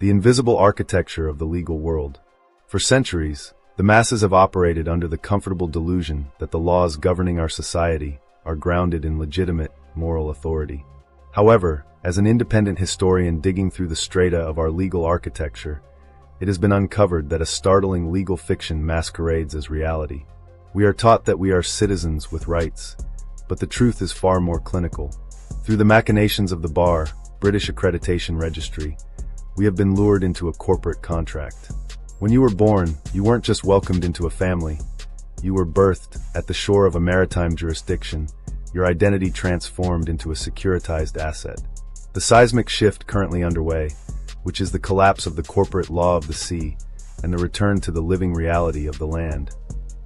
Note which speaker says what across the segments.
Speaker 1: the invisible architecture of the legal world. For centuries, the masses have operated under the comfortable delusion that the laws governing our society are grounded in legitimate moral authority. However, as an independent historian digging through the strata of our legal architecture, it has been uncovered that a startling legal fiction masquerades as reality. We are taught that we are citizens with rights, but the truth is far more clinical. Through the machinations of the Barre, British accreditation registry, we have been lured into a corporate contract. When you were born, you weren't just welcomed into a family. You were birthed at the shore of a maritime jurisdiction, your identity transformed into a securitized asset. The seismic shift currently underway, which is the collapse of the corporate law of the sea and the return to the living reality of the land.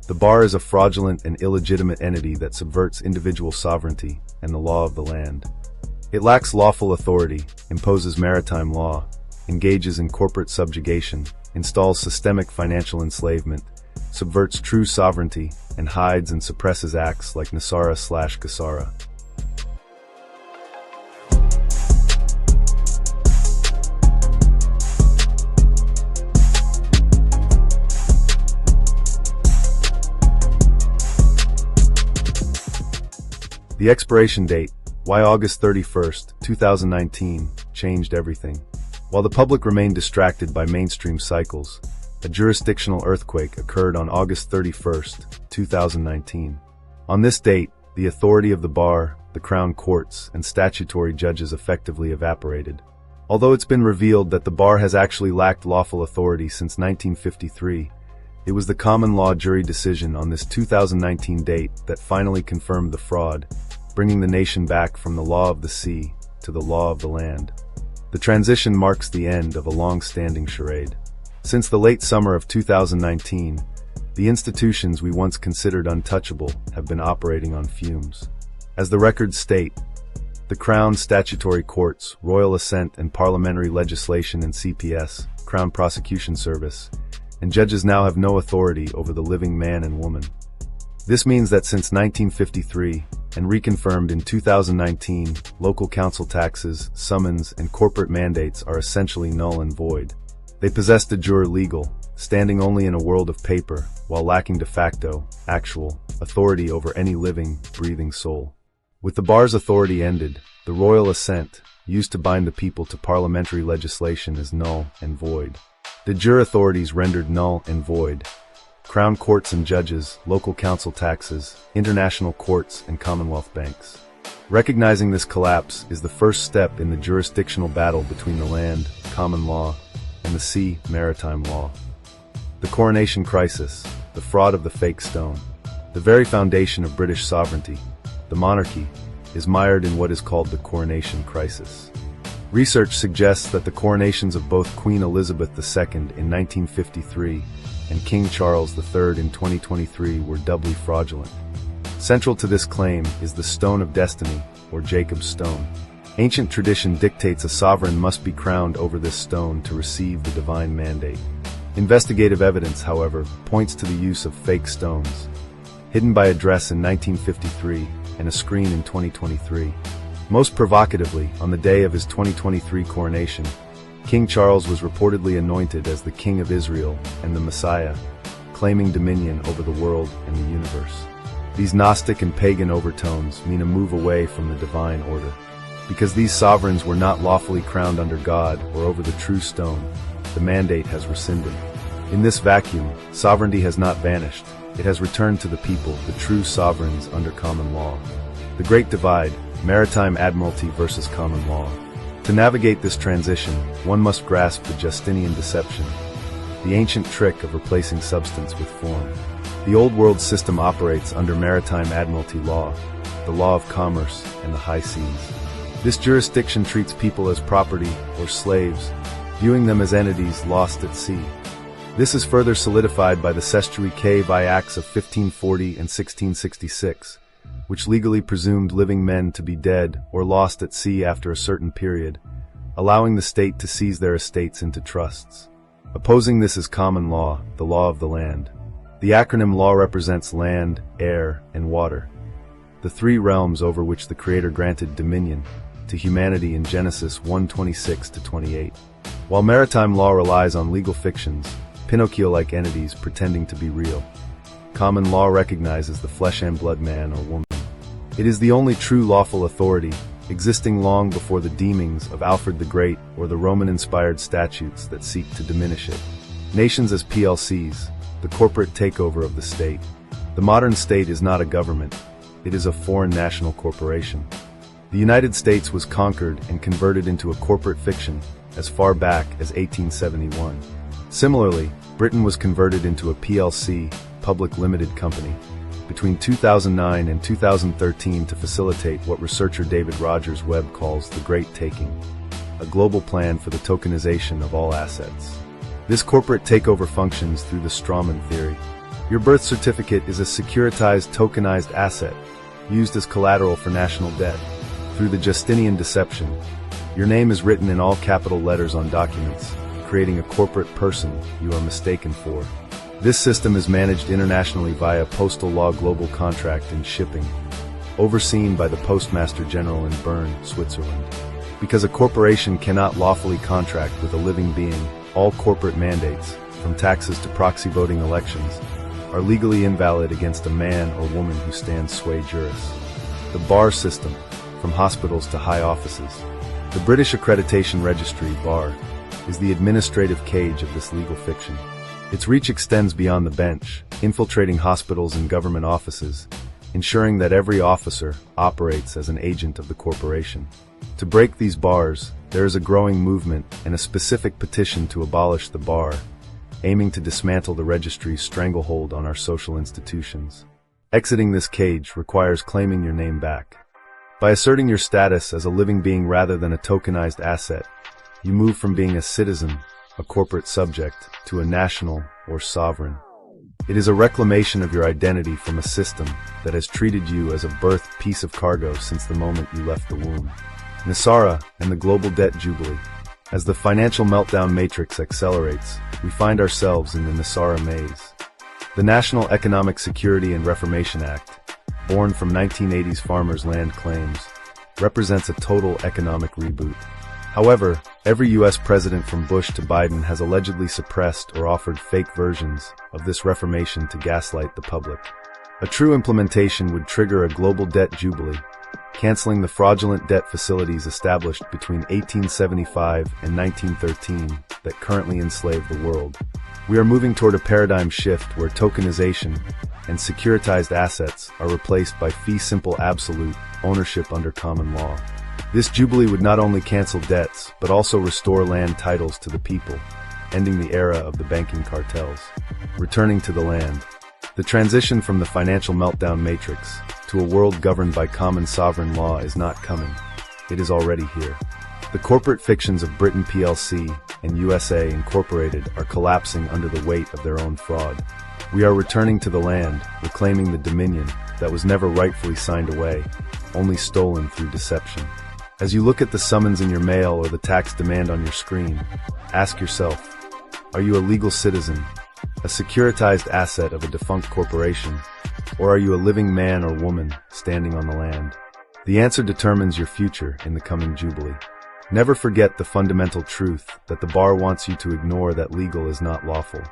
Speaker 1: The Barre is a fraudulent and illegitimate entity that subverts individual sovereignty and the law of the land. It lacks lawful authority, imposes maritime law, engages in corporate subjugation, installs systemic financial enslavement, subverts true sovereignty, and hides and suppresses acts like Nasara/Gassara. The expiration date, why August 31st, 2019, changed everything. While the public remained distracted by mainstream cycles, a jurisdictional earthquake occurred on August 31st, 2019. On this date, the authority of the Barre, the Crown Courts, and statutory judges effectively evaporated. Although it's been revealed that the Barre has actually lacked lawful authority since 1953, it was the common law jury decision on this 2019 date that finally confirmed the fraud, bringing the nation back from the law of the sea to the law of the land. The transition marks the end of a long-standing charade. Since the late summer of 2019, the institutions we once considered untouchable have been operating on fumes. As the records state, the Crown Statutory Courts, Royal Assent and Parliamentary Legislation and CPS, Crown Prosecution Service, and judges now have no authority over the living man and woman. This means that since 1953, and reconfirmed in 2019, local council taxes, summons, and corporate mandates are essentially null and void. They possess de jure legal, standing only in a world of paper, while lacking de facto, actual, authority over any living, breathing soul. With the Barre's authority ended, the royal assent, used to bind the people to parliamentary legislation, is null and void. De jure authorities rendered null and void. Crown courts and judges, local council taxes, international courts, and Commonwealth banks. Recognizing this collapse is the first step in the jurisdictional battle between the land, common law, and the sea, maritime law. The coronation crisis, the fraud of the fake stone, the very foundation of British sovereignty, the monarchy, is mired in what is called the coronation crisis. Research suggests that the coronations of both Queen Elizabeth II in 1953 and King Charles III in 2023 were doubly fraudulent. Central to this claim is the Stone of Destiny, or Jacob's Stone. Ancient tradition dictates a sovereign must be crowned over this stone to receive the divine mandate. Investigative evidence, however, points to the use of fake stones, hidden by a dress in 1953 and a screen in 2023. Most provocatively, on the day of his 2023 coronation, King Charles was reportedly anointed as the King of Israel and the Messiah, claiming dominion over the world and the universe. These Gnostic and pagan overtones mean a move away from the divine order. Because these sovereigns were not lawfully crowned under God or over the true stone, the mandate has rescinded. In this vacuum, sovereignty has not vanished. It has returned to the people, the true sovereigns under common law. The Great Divide, maritime admiralty versus common law. To navigate this transition, one must grasp the Justinian deception, the ancient trick of replacing substance with form. The Old World system operates under maritime admiralty law, the law of commerce, and the high seas. This jurisdiction treats people as property or slaves, viewing them as entities lost at sea. This is further solidified by the Cestuary Cave Acts of 1540 and 1666, which legally presumed living men to be dead or lost at sea after a certain period, allowing the state to seize their estates into trusts. Opposing this is common law, the law of the land. The acronym law represents land, air, and water, the three realms over which the Creator granted dominion, to humanity in Genesis 1:26-28. While maritime law relies on legal fictions, Pinocchio-like entities pretending to be real, common law recognizes the flesh and blood man or woman. It is the only true lawful authority, existing long before the deemings of Alfred the Great or the Roman-inspired statutes that seek to diminish it. Nations as PLCs, the corporate takeover of the state. The modern state is not a government, it is a foreign national corporation. The United States was conquered and converted into a corporate fiction as far back as 1871. Similarly, Britain was converted into a PLC, public limited company, between 2009 and 2013 to facilitate what researcher David Rogers Webb calls the Great Taking, a global plan for the tokenization of all assets. This corporate takeover functions through the strawman theory. Your birth certificate is a securitized tokenized asset, used as collateral for national debt. Through the Justinian deception, your name is written in all capital letters on documents, creating a corporate person you are mistaken for. This system is managed internationally via postal law global contract and shipping, overseen by the Postmaster General in Bern, Switzerland. Because a corporation cannot lawfully contract with a living being, all corporate mandates, from taxes to proxy voting elections, are legally invalid against a man or woman who stands sui juris. The Barre system, from hospitals to high offices. The British Accreditation Registry, Barre, is the administrative cage of this legal fiction. Its reach extends beyond the bench, infiltrating hospitals and government offices, ensuring that every officer operates as an agent of the corporation. To break these bars, there is a growing movement and a specific petition to abolish the bar, aiming to dismantle the registry's stranglehold on our social institutions. Exiting this cage requires claiming your name back. By asserting your status as a living being rather than a tokenized asset, you move from being a citizen, a corporate subject, to a national or sovereign. It is a reclamation of your identity from a system that has treated you as a birthed piece of cargo since the moment you left the womb. Nasara and the global debt jubilee. As the financial meltdown matrix accelerates, we find ourselves in the Nasara maze. The National Economic Security and Reformation Act, born from 1980s farmers' land claims, represents a total economic reboot. However, every U.S. president from Bush to Biden has allegedly suppressed or offered fake versions of this reformation to gaslight the public. A true implementation would trigger a global debt jubilee, canceling the fraudulent debt facilities established between 1875 and 1913 that currently enslave the world. We are moving toward a paradigm shift where tokenization and securitized assets are replaced by fee simple absolute ownership under common law. This jubilee would not only cancel debts, but also restore land titles to the people, ending the era of the banking cartels. Returning to the land. The transition from the financial meltdown matrix to a world governed by common sovereign law is not coming. It is already here. The corporate fictions of Britain plc and USA Incorporated are collapsing under the weight of their own fraud. We are returning to the land, reclaiming the dominion that was never rightfully signed away, only stolen through deception. As you look at the summons in your mail or the tax demand on your screen, ask yourself, are you a legal citizen, a securitized asset of a defunct corporation, or are you a living man or woman standing on the land? The answer determines your future in the coming jubilee. Never forget the fundamental truth that the bar wants you to ignore that legal is not lawful.